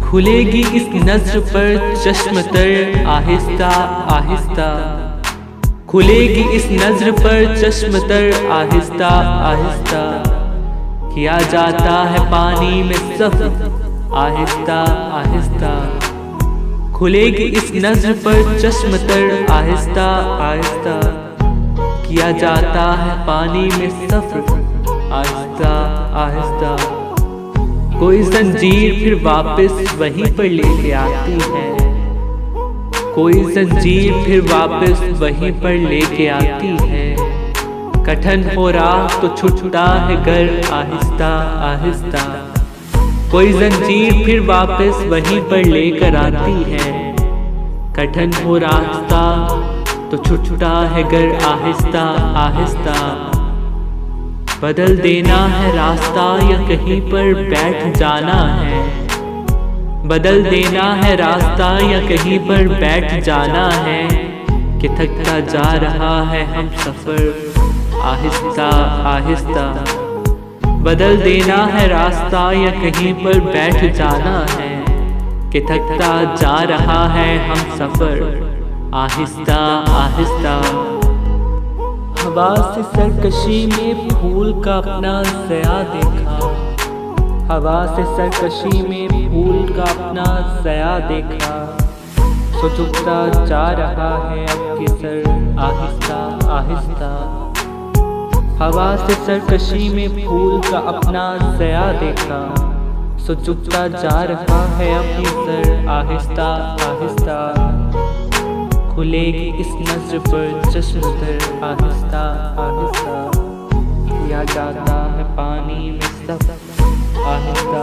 खुलेगी इस नज़्र पर चश्मतर आहिस्ता आहिस्ता, खुलेगी इस नज़्र पर चश्मतर आहिस्ता आहिस्ता। किया जाता है पानी में सफ़र आहिस्ता आहिस्ता, खुलेगी इस नज़्र पर चश्मतर आहिस्ता आहिस्ता। किया जाता है पानी में सफ़र आहिस्ता आहिस्ता। कोई जंजीर फिर वापस वहीं पर लेके आती है, कोई जंजीर फिर वापस वहीं पर लेके आती है। कठिन हो रहा तो छूटता है घर आहिस्ता आहिस्ता, कोई जंजीर फिर वापस वहीं पर लेकर आती है। कठिन हो रास्ता तो छूटता है घर आहिस्ता आहिस्ता। बदल देना है रास्ता या कहीं पर बैठ जाना है, बदल देना है रास्ता या कहीं पर बैठ जाना है। कि थकता जा रहा है हम सफ़र आहिस्ता आहिस्ता। बदल देना है रास्ता या कहीं पर बैठ जाना है। कि थकता जा रहा है हम सफ़र आहिस्ता आहिस्ता। हवा से सरकशी में फूल का अपना ज़या देखा, हवा से सरकशी में फूल का अपना ज़या देखा। सो झुकता जा रहा है अब केसर आहिस्ता आहिस्ता। हवा से सरकशी में फूल का अपना ज़या देखा। सो झुकता जा रहा है अब केसर आहिस्ता आहिस्ता। खुलेगी इस नज़्र पर चश्मतर आहिस्ता आहिस्ता। किया जाता है पानी में सफ़र आहिस्ता।